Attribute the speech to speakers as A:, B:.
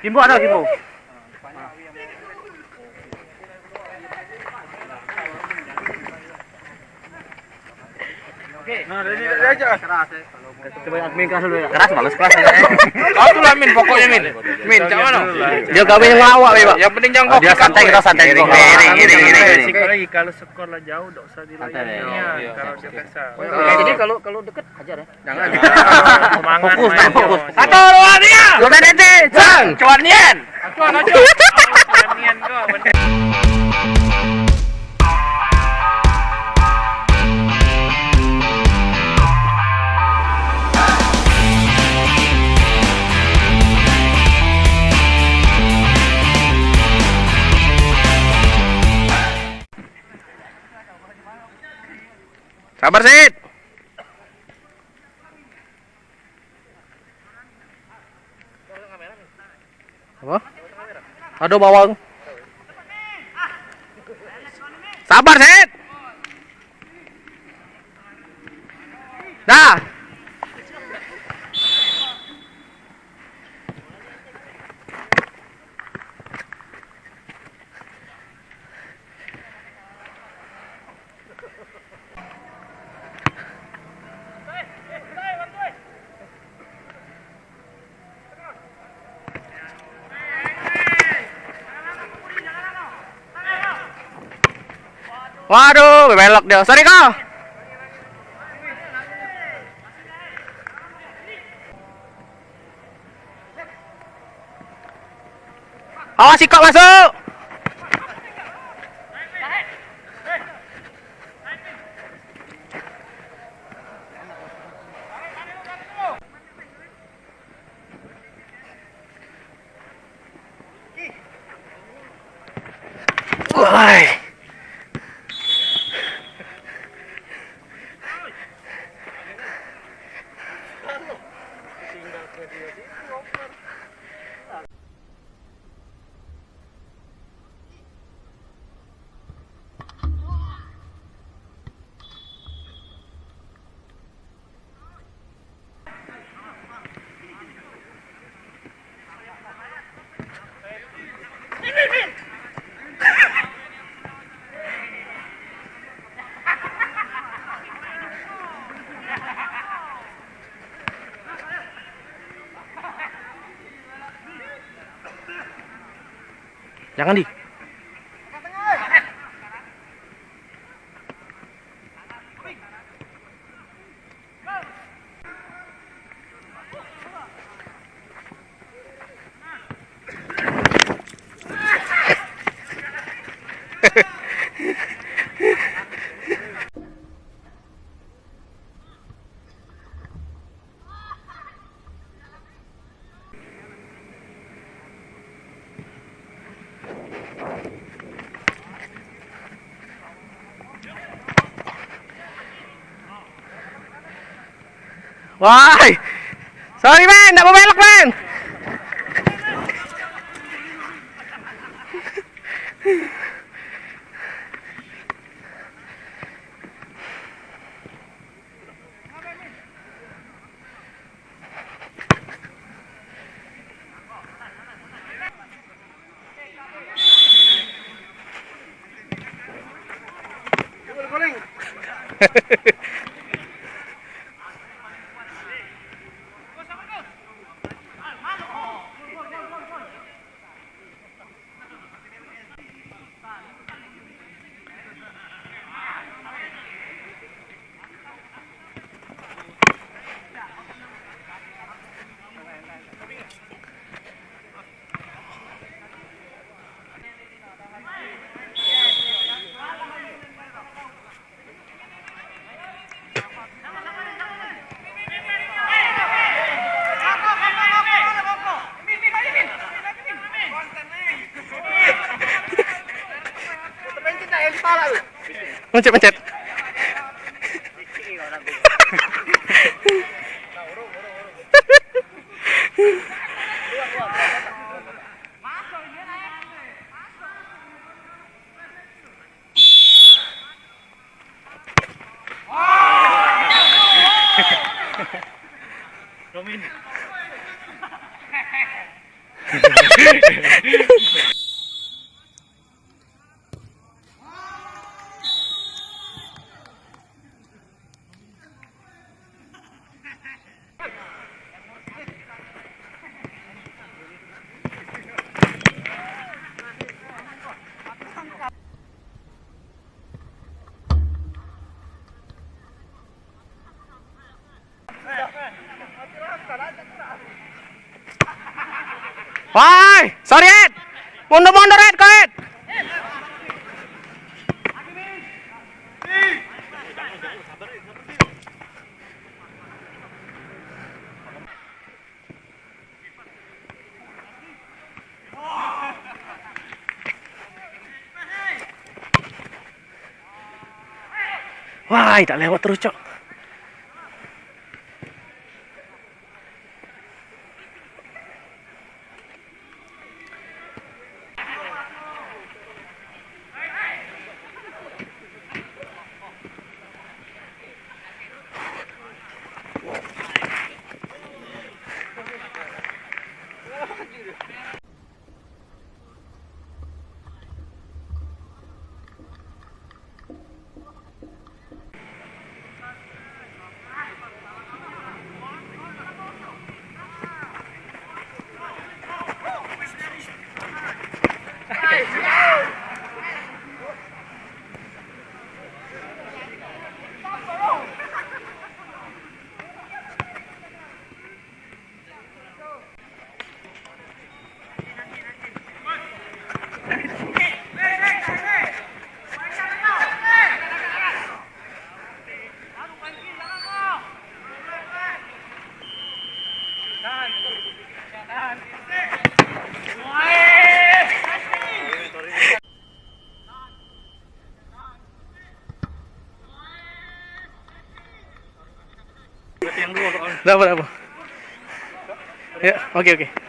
A: Timbu ada timbu. Oke. Nah, dari aja. Keras ya. Coba admin keras dulu ya. Keras bagus keras ya.
B: Kau tuh lah Min, pokoknya Min. Min, jangan mana?
A: Dia gawe yang ngelawak ya, Pak.
B: Yang penting jangan kau.
A: Dia santai kita santai. Ini.
C: Lagi kalau sekolah jauh enggak usah dilayani. Kalau dia kasar.
A: Jadi kalau deket hajar ya.
B: Jangan.
C: Fokus, fokus.
A: Atau luar dia. Luar nanti. Jang, cuan nian.
C: Cuan aja. Cuan kau.
B: Sabar, Sid.
A: Apa? Aduh bawang.
B: Sabar, Sid. Dah. Waduh, belok dia. Sorry kau. Awas si kok masuk. Wah. Jangan di. Wah, sorry men, nggak mau belok men. Mencet.
C: Romin.
B: Woi, sorry Ed. Mundur Ed, kau Ed. Wah, tak lewat terus, Cok.
A: Berarti yang dua soalnya.
B: Dapat apa? Ya, oke.